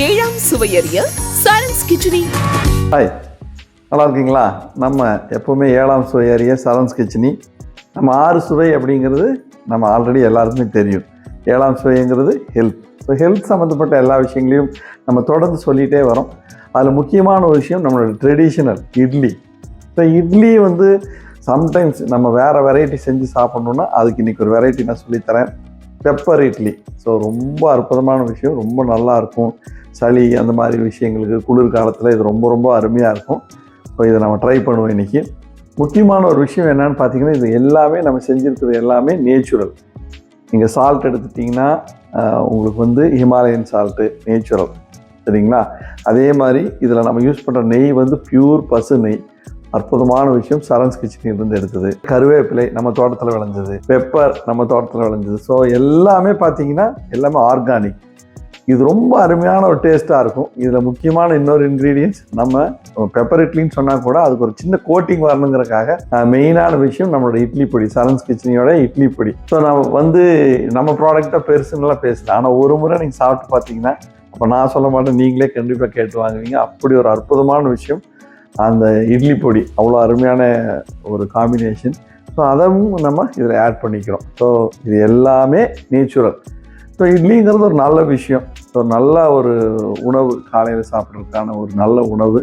ஏழாம் சுவையறிய சரண்ஸ் கிச்சடி. ஹாய், நல்லா இருக்கீங்களா? நம்ம எப்போவுமே ஏழாம் சுவை அறிய சரண்ஸ் கிச்சடி. நம்ம 6 சுவை அப்படிங்கிறது நம்ம ஆல்ரெடி எல்லாருக்குமே தெரியும். ஏழாம் சுவைங்கிறது ஹெல்த். ஸோ ஹெல்த் சம்மந்தப்பட்ட எல்லா விஷயங்களையும் நம்ம தொடர்ந்து சொல்லிகிட்டே வரோம். அதில் முக்கியமான ஒரு விஷயம் நம்மளோட traditional idli. So idli sometimes நம்ம வேறு வெரைட்டி செஞ்சு சாப்பிட்ணுன்னா அதுக்கு இன்றைக்கி ஒரு வெரைட்டி நான் சொல்லித்தரேன். பெப்பர் இட்லி. ஸோ ரொம்ப அற்புதமான விஷயம், ரொம்ப நல்லாயிருக்கும். சளி அந்த மாதிரி விஷயங்களுக்கு குளிர் காலத்தில் இது ரொம்ப ரொம்ப அருமையாக இருக்கும். ஸோ இதை நம்ம ட்ரை பண்ணுவோம் இன்றைக்கி. முக்கியமான ஒரு விஷயம் என்னென்னு பார்த்தீங்கன்னா, இது எல்லாமே நம்ம செஞ்சுருக்கிறது எல்லாமே நேச்சுரல். நீங்கள் சால்ட் எடுத்துட்டிங்கன்னா உங்களுக்கு ஹிமாலயன் சால்ட்டு நேச்சுரல், சரிங்களா? அதே மாதிரி இதில் நம்ம யூஸ் பண்ணுற நெய் பியூர் பசு நெய். அற்புதமான விஷயம், சரண்ஸ் கிச்சனிலிருந்து எடுத்தது. கருவேப்பிலை நம்ம தோட்டத்தில் விளைஞ்சது, பெப்பர் நம்ம தோட்டத்தில் விளைஞ்சது. ஸோ எல்லாமே பார்த்தீங்கன்னா எல்லாமே ஆர்கானிக். இது ரொம்ப அருமையான ஒரு டேஸ்ட்டாக இருக்கும். இதில் முக்கியமான இன்னொரு இன்க்ரீடியன்ஸ், நம்ம பெப்பர் இட்லின்னு சொன்னால் கூட அதுக்கு ஒரு சின்ன கோட்டிங் வரணுங்கிறக்காக மெயினான விஷயம் நம்மளோட இட்லி பொடி, சரண்ஸ் கிச்சனியோட இட்லி பொடி. ஸோ நம்ம ப்ராடக்டாக பெருசுன்னெலாம் பேசல, ஆனால் ஒரு முறை நீங்கள் சாப்பிட்டு பார்த்தீங்கன்னா அப்போ நான் சொல்ல மாட்டேன், நீங்களே கண்டிப்பாக கேட்டு வாங்குவீங்க. அப்படி ஒரு அற்புதமான விஷயம் அந்த இட்லி பொடி. அவ்வளோ அருமையான ஒரு காம்பினேஷன். ஸோ அதையும் நம்ம இதில் ஆட் பண்ணிக்கிறோம். ஸோ இது எல்லாமே நேச்சுரல். ஸோ இட்லிங்கிறது ஒரு நல்ல விஷயம். ஸோ நல்ல ஒரு உணவு, காலையில் சாப்பிட்றதுக்கான ஒரு நல்ல உணவு.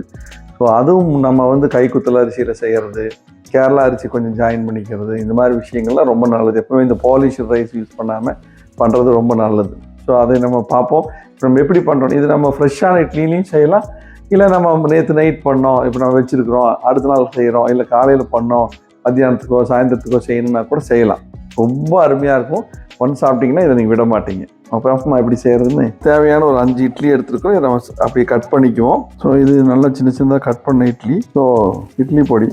ஸோ அதுவும் நம்ம கைக்குத்தல் அரிசியில் செய்கிறது, கேரளா அரிசி கொஞ்சம் ஜாயின் பண்ணிக்கிறது, இந்த மாதிரி விஷயங்கள்லாம் ரொம்ப நல்லது. எப்போவுமே இந்த பாலிஷ் ரைஸ் யூஸ் பண்ணாமல் பண்ணுறது ரொம்ப நல்லது. ஸோ அதை நம்ம பார்ப்போம். நம்ம எப்படி பண்ணுறோம், இது நம்ம ஃப்ரெஷ்ஷான இட்லிலையும் செய்யலாம், இல்லை நம்ம நேற்று நைட் பண்ணோம், இப்போ நம்ம வச்சுருக்குறோம், அடுத்த நாள் செய்கிறோம், இல்லை காலையில் பண்ணோம், மத்தியானத்துக்கோ சாயந்தரத்துக்கோ செய்யணுன்னா கூட செய்யலாம். ரொம்ப அருமையாக இருக்கும். சாப்பிட்டிங்கன்னா இதை நீங்கள் விட மாட்டீங்க. அப்போ எப்படி செய்கிறதுன்னு தேவையான ஒரு 5 இட்லி எடுத்துருக்கோம். இதை நம்ம அப்படியே கட் பண்ணிக்குவோம். ஸோ இது நல்லா சின்ன சின்னதாக கட் பண்ண இட்லி. ஸோ இட்லி பொடி,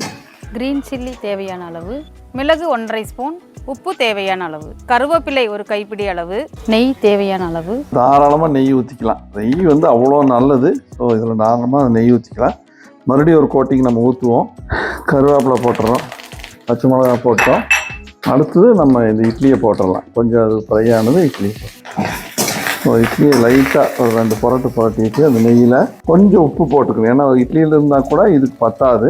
கிரீன் சில்லி தேவையான அளவு, மிளகு 1½ ஸ்பூன், உப்பு தேவையான அளவு, கருவேப்பிலை ஒரு கைப்பிடி அளவு, நெய் தேவையான அளவு. தாராளமாக நெய் ஊற்றிக்கலாம். நெய் அவ்வளோ நல்லது. ஸோ இதில் தாராளமாக நெய் ஊற்றிக்கலாம். மறுபடியும் ஒரு கோட்டிங் நம்ம ஊற்றுவோம். கருவேப்பிலை போட்டுறோம், பச்சை மிளகா போட்டோம். அடுத்தது நம்ம இந்த இட்லியை போட்டுடலாம். கொஞ்சம் அது ஃப்ரை ஆனது இட்லி. ஸோ இட்லியை லைட்டாக ஒரு 2 புரட்டிட்டு அந்த நெய்யில் கொஞ்சம் உப்பு போட்டுக்கணும். ஏன்னா இட்லியில் இருந்தால் கூட இதுக்கு பத்தாது.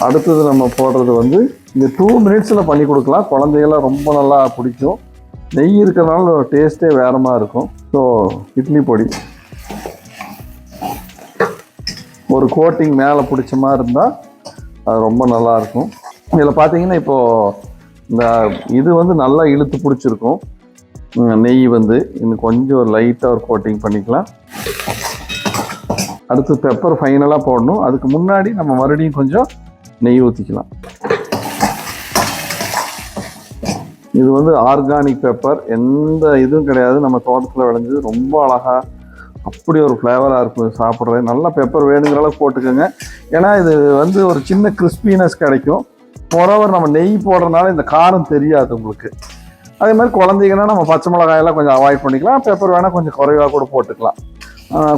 அடுத்தது நம்ம போடுறது இந்த 2 மினிட்ஸில் பண்ணி கொடுக்கலாம். குழந்தைகள்லாம் ரொம்ப நல்லா பிடிக்கும். நெய் இருக்கிறதுனால டேஸ்ட்டே வேறு மாதிரி இருக்கும். ஸோ இட்லி பொடி ஒரு கோட்டிங் மேலே பிடிச்ச மாதிரி இருந்தால் அது ரொம்ப நல்லாயிருக்கும். இதில் பார்த்தீங்கன்னா இப்போது இந்த இது நல்லா இழுத்து பிடிச்சிருக்கும். நெய் இன்னும் கொஞ்சம் ஒரு லைட்டாக ஒரு கோட்டிங் பண்ணிக்கலாம். அடுத்து பெப்பர் ஃபைனலாக போடணும். அதுக்கு முன்னாடி நம்ம மறுபடியும் கொஞ்சம் நெய் ஊற்றிக்கலாம். இது ஆர்கானிக் பெப்பர், எந்த இதுவும் கிடையாது, நம்ம தோட்டத்தில் விளைஞ்சது. ரொம்ப அழகாக அப்படி ஒரு ஃப்ளேவராக இருக்கும் சாப்பிட்றது. நல்லா பெப்பர் வேணுங்கிற அளவுக்கு போட்டுக்கோங்க. ஏன்னா இது ஒரு சின்ன கிறிஸ்பினஸ் கிடைக்கும். மொரோவர் நம்ம நெய் போடுறதுனால இந்த காரம் தெரியாது உங்களுக்கு. அதே மாதிரி குழந்தைங்கன்னா நம்ம பச்சை மிளகாயெல்லாம் கொஞ்சம் அவாய்ட் பண்ணிக்கலாம். பெப்பர் வேணால் கொஞ்சம் குறைவாக கூட போட்டுக்கலாம்.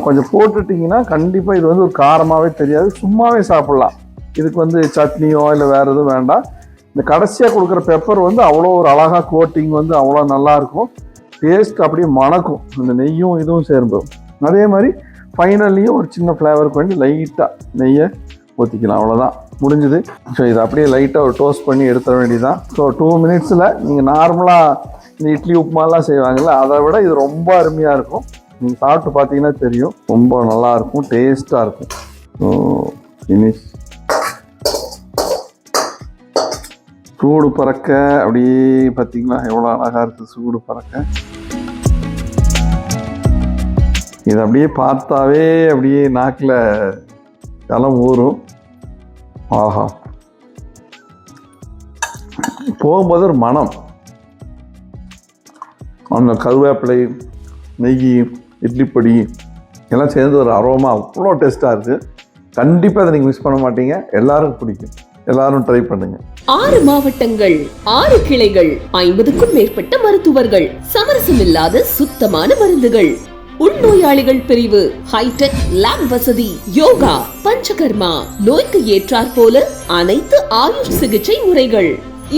கொஞ்சம் போட்டுட்டிங்கன்னா கண்டிப்பாக இது ஒரு காரமாகவே தெரியாது, சும்மாவே சாப்பிட்லாம். இதுக்கு சட்னியோ இல்லை வேறு எதுவும் வேண்டாம். இந்த கடைசியாக கொடுக்குற பெப்பர் அவ்வளோ ஒரு அழகாக கோட்டிங் அவ்வளோ நல்லாயிருக்கும். டேஸ்ட் அப்படியே மணக்கும் இந்த நெய்யும் இதுவும் சேர்ந்தோம். அதே மாதிரி ஃபைனல்லையும் ஒரு சின்ன ஃப்ளேவருக்கு வேண்டி லைட்டாக நெய்யை ஊற்றிக்கலாம். அவ்வளோதான், முடிஞ்சுது. ஸோ இதை அப்படியே லைட்டாக ஒரு டோஸ்ட் பண்ணி எடுத்துட வேண்டியதான். ஸோ 2 மினிட்ஸில் நீங்கள் நார்மலாக இந்த இட்லி உப்புமாலாம் செய்வாங்கள்ல, அதை விட இது ரொம்ப அருமையாக இருக்கும். நீங்கள் சாப்பிட்டு பார்த்தீங்கன்னா தெரியும், ரொம்ப நல்லாயிருக்கும், டேஸ்ட்டாக இருக்கும். So finish. சூடு பறக்க அப்படியே பார்த்தீங்களா எவ்வளோ அழகாக இருக்குது, சூடு பறக்க. இது அப்படியே பார்த்தாவே அப்படியே நாக்கில் ஜலம் ஊறும். ஆஹா, போகும்போது ஒரு மனம், அந்த கருவேப்பிலை, நெய், இட்லி பொடி எல்லாம் சேர்ந்து ஒரு அரோமா அவ்வளோ டேஸ்ட்டாக இருக்குது. கண்டிப்பாக அதை நீங்கள் மிஸ் பண்ண மாட்டீங்க. எல்லாரும் பிடிக்கும். எல்லாரும் ட்ரை பண்ணுங்க. 6 மாவட்டங்கள், 6 கிளைகள், 50க்கும் மேற்பட்ட மருத்துவர்கள், சமரசமில்லாத சுத்தமான மருந்துகள், உள்நோயாளிகள் பிரிவு, ஹைடெக் லேப் வசதி, யோகா, பஞ்சகர்மா, நோய்க்கு ஏற்றாற் போல அனைத்து ஆயுஷ் சிகிச்சை முறைகள்,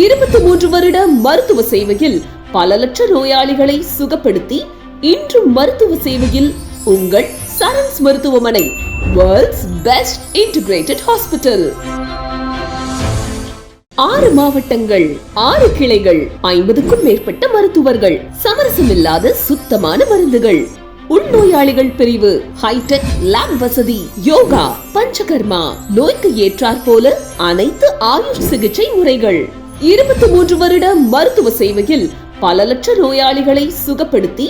23 வருட மருத்துவ சேவையில் பல லட்ச நோயாளிகளை சுகப்படுத்தி இன்று மருத்துவ சேவையில் உங்கள் சரண்ஸ் மருத்துவமனை, வேர்ல்ட்ஸ் பெஸ்ட் இன்டிகிரேட்டட் ஹாஸ்பிட்டல். 6 மாவட்டங்கள், 6 கிளைகள், 50க்கும் மேற்பட்ட மருத்துவர்கள், சமரசமில்லாத சுத்தமான மருந்துகள், உள்நோயாளிகள் பிரிவு, ஹைடெக் லேப் வசதி, யோகா, பஞ்சகர்மா, நோய்க்கு ஏற்றாற் போல அனைத்து ஆயுஷ் சிகிச்சை முறைகள், 23 வருட மருத்துவ சேவையில் பல லட்ச நோயாளிகளை சுகப்படுத்தி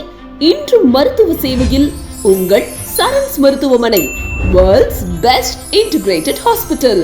இன்றும் மருத்துவ சேவையில் உங்கள் சரண்ஸ் மருத்துவமனை, வேர்ல்ட்ஸ் பெஸ்ட் இன்டிகிரேட்டட் ஹாஸ்பிட்டல்.